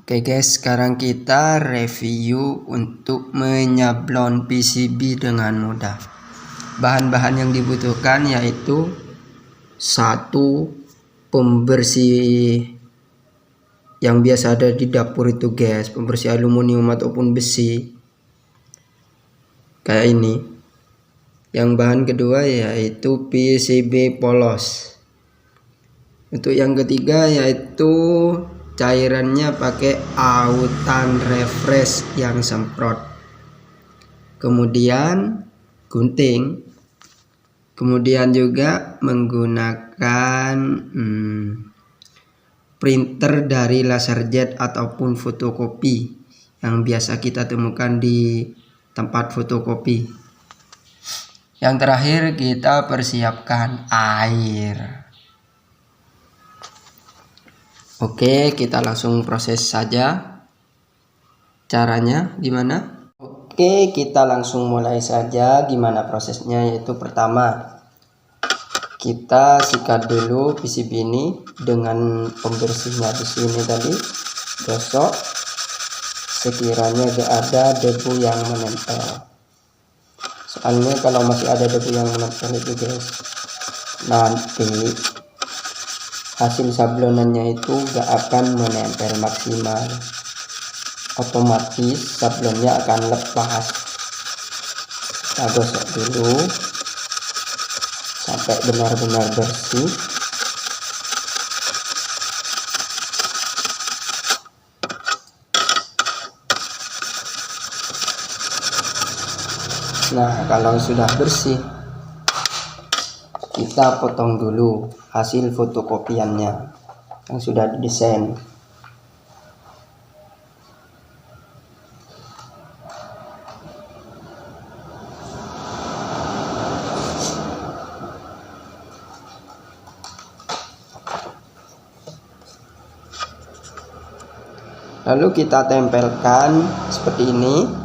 Oke guys, sekarang kita review untuk menyablon PCB dengan mudah. Bahan-bahan yang dibutuhkan yaitu satu pembersih yang biasa ada di dapur itu guys, pembersih aluminium ataupun besi kayak ini. Yang bahan kedua yaitu PCB polos. Untuk yang ketiga yaitu cairannya pakai autan refresh yang semprot, kemudian gunting, kemudian juga menggunakan printer dari laserjet ataupun fotokopi yang biasa kita temukan di tempat fotokopi. Yang terakhir kita persiapkan air. Oke, kita langsung proses saja. Caranya gimana? Oke, kita langsung mulai saja gimana prosesnya. Yaitu pertama, kita sikat dulu PCB ini dengan pembersihnya di sini tadi. Gosok sekiranya gak ada debu yang menempel. Soalnya kalau masih ada debu yang menempel itu guys, nanti hasil sablonannya itu gak akan menempel maksimal, otomatis sablonnya akan lepas. Kita gosok dulu sampai benar-benar bersih. Nah, kalau sudah bersih, kita potong dulu hasil fotokopiannya yang sudah didesain. Lalu kita tempelkan seperti ini.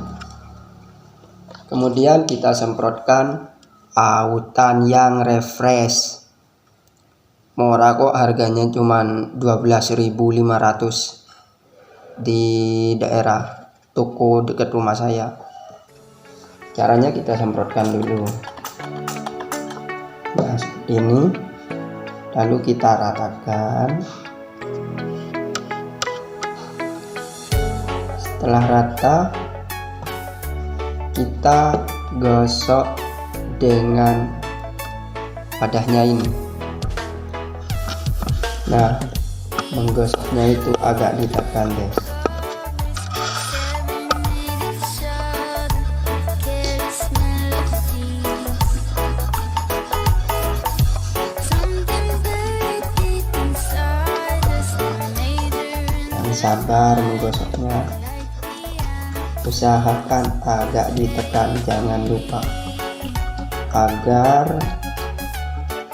Kemudian kita semprotkan autan yang refresh. Murah kok, harganya cuman 12.500 di daerah toko dekat rumah saya. Caranya kita semprotkan dulu. Nah, seperti ini. Lalu kita ratakan. Setelah rata, kita gosok dengan wadahnya ini. Nah, menggosoknya itu agak ditekan guys. Yang sabar menggosoknya. Usahakan agak ditekan, jangan lupa, agar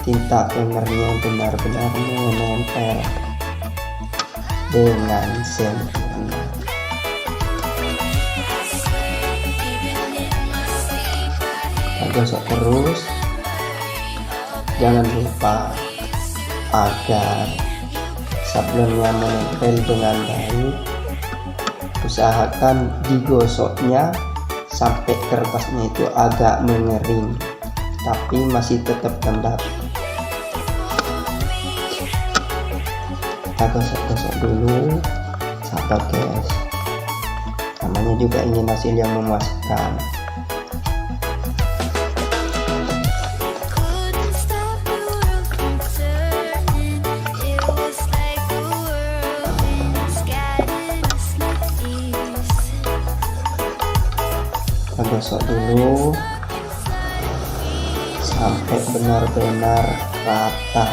tinta tonernya benar-benar menempel dengan sempurna. Kita gosok terus, jangan lupa agar sablonnya menempel dengan baik. Usahakan digosoknya sampai kertasnya itu agak mengering, tapi masih tetap lembab. Kita gosok-gosok dulu, sabar guys, namanya juga ingin hasil yang memuaskan. Kita gosok dulu sampai benar-benar rata.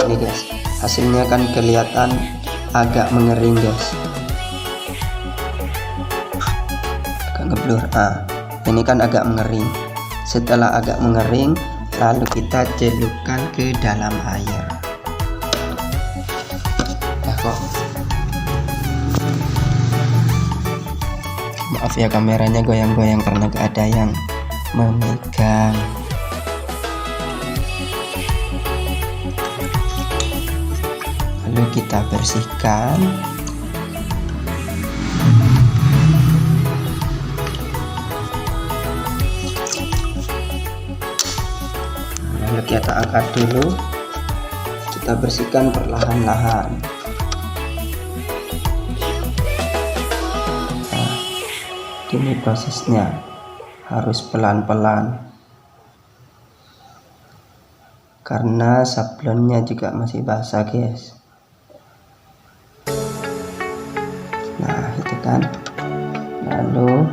Ini guys, hasilnya kan kelihatan agak mengering guys, agak ngeblur. Ini kan agak mengering. Setelah agak mengering, lalu kita celupkan ke dalam air. Nah, kok maaf ya, kameranya goyang-goyang karena gak ada yang memegang. Lalu kita bersihkan. Lalu kita angkat dulu, kita bersihkan perlahan-lahan. Nah, ini prosesnya harus pelan-pelan karena sablonnya juga masih basah, guys. Nah, itu kan. Lalu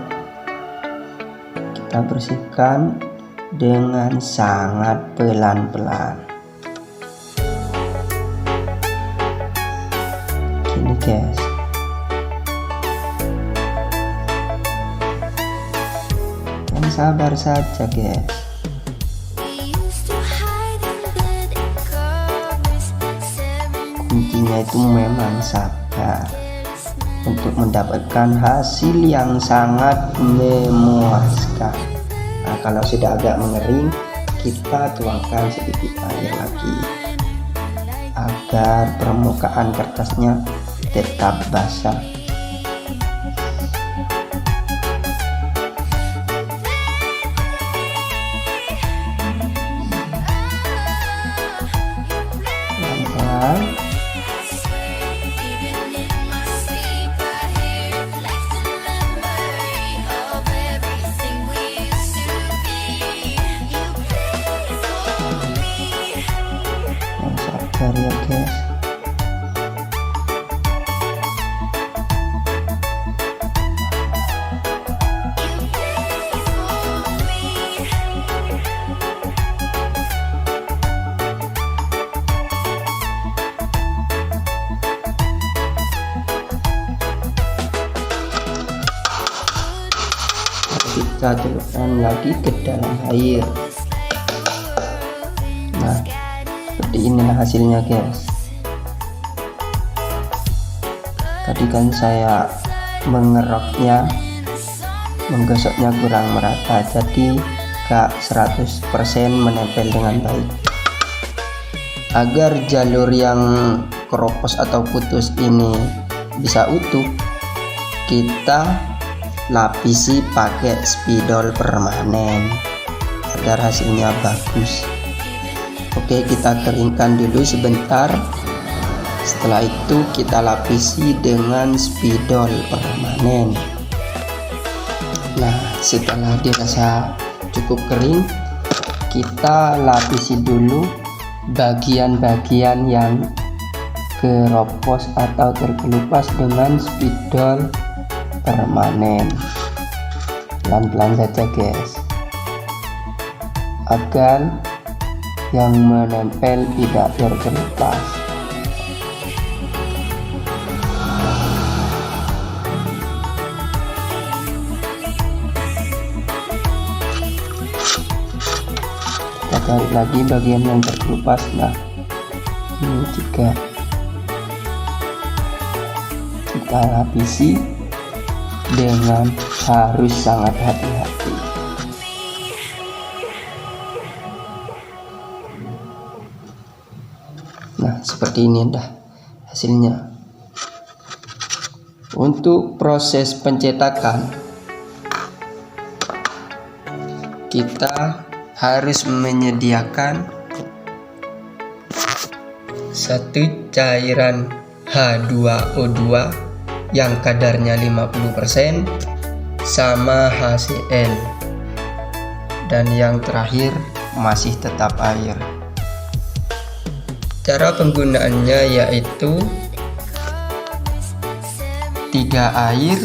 kita bersihkan dengan sangat pelan-pelan. Gini, guys. Dan sabar saja, guys. Kuncinya itu memang sabar untuk mendapatkan hasil yang sangat memuaskan. Nah, kalau sudah agak mengering, kita tuangkan sedikit air lagi agar permukaan kertasnya tetap basah. Pelan-pelan. Sabar ya, guys. Kita celupkan lagi ke dalam air. Nah, seperti inilah hasilnya, guys. Tadi kan saya mengeroknya, menggosoknya kurang merata, jadi gak 100% menempel dengan baik. Agar jalur yang keropos atau putus ini bisa utuh, kita lapisi pakai spidol permanen agar hasilnya bagus. Oke, kita keringkan dulu sebentar. Setelah itu kita lapisi dengan spidol permanen. Nah, setelah dirasa cukup kering, kita lapisi dulu bagian-bagian yang keropos atau terkelupas dengan spidol permanen. Pelan-pelan saja, guys, agar yang menempel tidak terkelupas. Kita cari lagi bagian yang terkelupas. Nah, ini juga kita lapisi dengan harus sangat hati-hati. Nah, seperti ini dah hasilnya. Untuk proses pencetakan, kita harus menyediakan satu cairan H2O2 yang kadarnya 50% sama HCl, dan yang terakhir masih tetap air. Cara penggunaannya yaitu 3 air,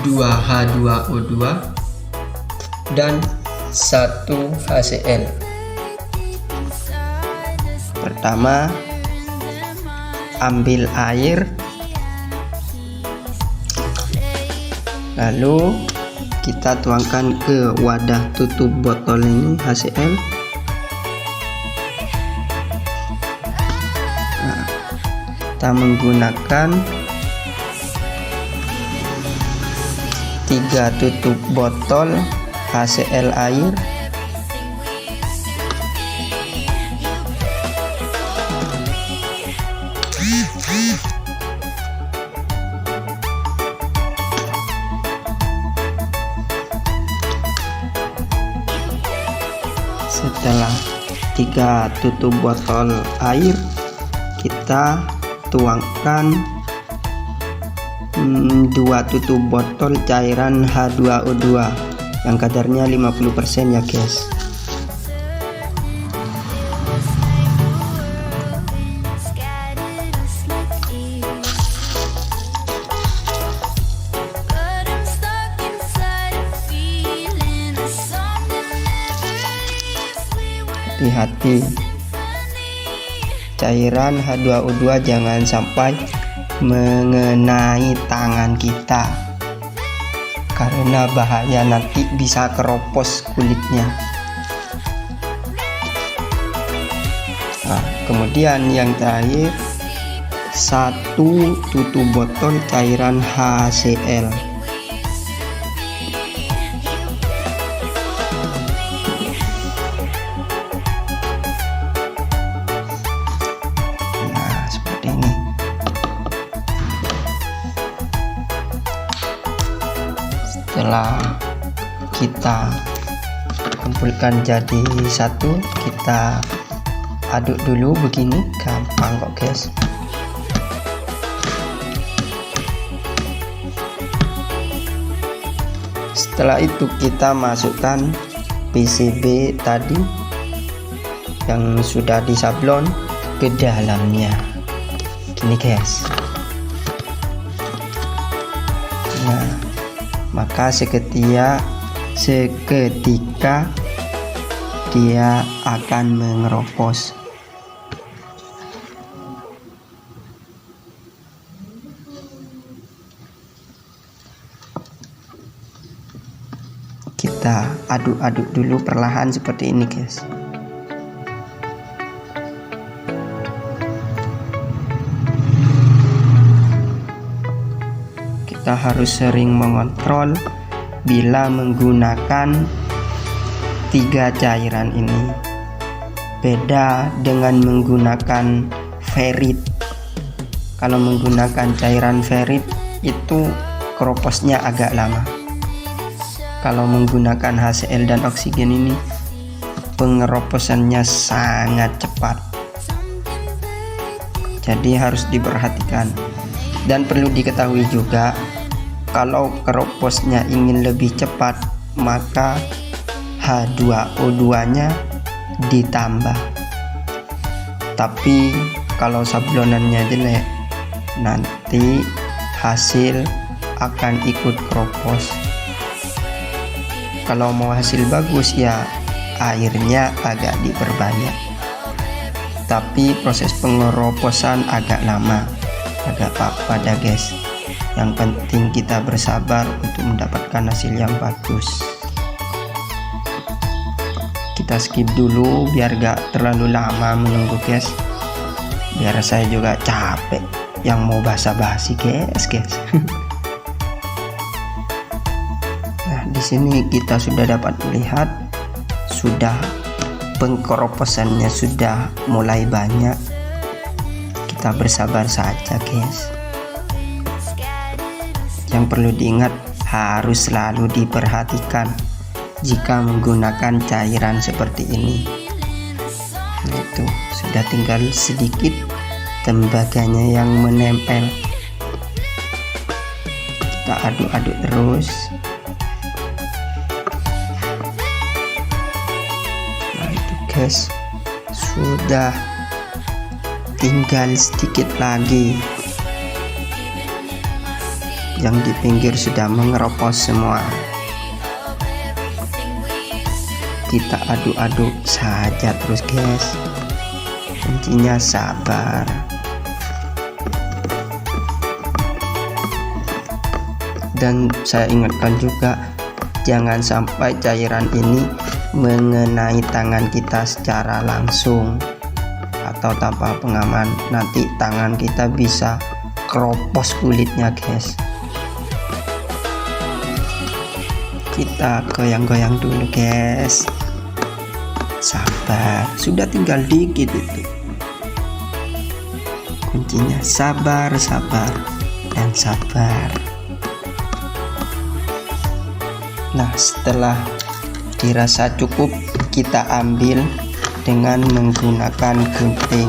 2 H2O2 dan 1 HCl. Pertama, ambil air, lalu kita tuangkan ke wadah tutup botol ini HCl. Nah, kita menggunakan 3 tutup botol HCl air. Setelah 3 tutup botol air, kita tuangkan 2 tutup botol cairan H2O2 yang kadarnya 50% ya guys. Hati-hati, cairan H2O2 jangan sampai mengenai tangan kita karena bahaya, nanti bisa keropos kulitnya. Nah, kemudian yang terakhir 1 tutup botol cairan HCl. Setelah kita kumpulkan jadi satu, kita aduk dulu begini, gampang kok guys. Setelah itu kita masukkan PCB tadi yang sudah disablon ke dalamnya gini guys. Nah, maka seketika dia akan mengeropos. Kita aduk-aduk dulu perlahan seperti ini guys. Kita harus sering mengontrol bila menggunakan 3 cairan ini. Beda dengan menggunakan ferit. Kalau menggunakan cairan ferit itu keroposnya agak lama. Kalau menggunakan HCl dan oksigen ini pengeroposannya sangat cepat. Jadi harus diperhatikan. Dan perlu diketahui juga, kalau keroposnya ingin lebih cepat, maka H2O2 nya ditambah. Tapi kalau sablonannya jelek, nanti hasil akan ikut keropos. Kalau mau hasil bagus ya airnya agak diperbanyak, tapi proses pengeroposan agak lama. Agak apa-apa dah guys, yang penting kita bersabar untuk mendapatkan hasil yang bagus. Kita skip dulu biar gak terlalu lama menunggu guys, biar saya juga capek yang mau basa-basi guys. Nah, di sini kita sudah dapat melihat sudah pengkeroposannya sudah mulai banyak. Kita bersabar saja guys. Yang perlu diingat, harus selalu diperhatikan jika menggunakan cairan seperti ini. Nah, itu sudah tinggal sedikit tembaganya yang menempel. Kita aduk-aduk terus. Nah itu guys, sudah tinggal sedikit lagi. Yang di pinggir sudah mengeropos semua. Kita aduk-aduk saja terus guys. Kuncinya sabar. Dan saya ingatkan juga, Jangan sampai cairan ini mengenai tangan kita secara langsung atau tanpa pengaman, nanti tangan kita bisa keropos kulitnya guys. Kita goyang-goyang dulu guys, sabar, sudah tinggal dikit itu. Kuncinya sabar, sabar, dan sabar. Nah, setelah dirasa cukup, kita ambil dengan menggunakan gunting.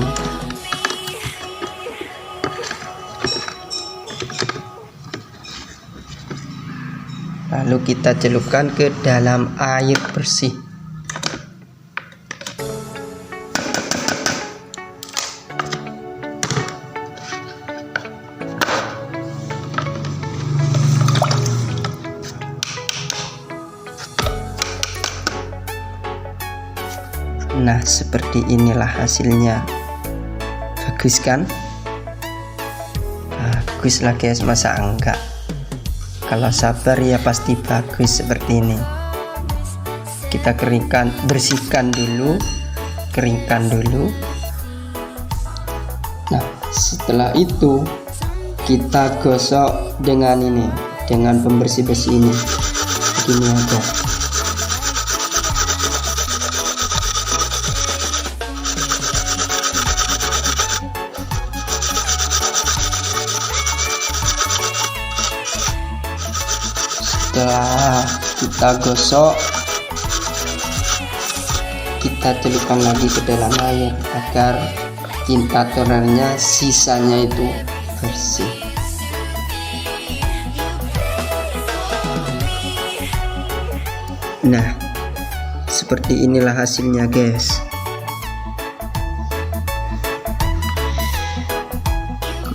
Lalu kita celupkan ke dalam air bersih. Nah, seperti inilah hasilnya. Bagus kan? Bagus lah guys, masa enggak? Kalau sabar ya pasti bagus seperti ini. Kita keringkan, bersihkan dulu, keringkan dulu. Nah, setelah itu kita gosok dengan ini, dengan pembersih-bersih ini. Begini aja. Setelah kita gosok, kita celupkan lagi ke dalam air agar tinta tonernya sisanya itu bersih. Nah, seperti inilah hasilnya guys.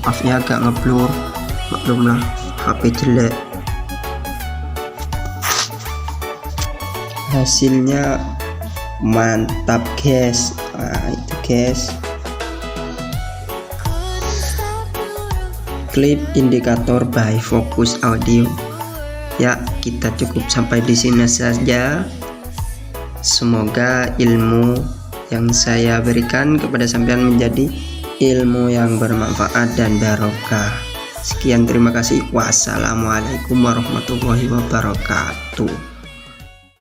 Maaf ya agak ngeblur, maklumlah HP jelek. Hasilnya mantap guys. Nah, itu guys, klip indikator by Focus Audio. Ya, kita cukup sampai di sini saja. Semoga ilmu yang saya berikan kepada sampean menjadi ilmu yang bermanfaat dan barokah. Sekian, terima kasih. Wassalamualaikum warahmatullahi wabarakatuh.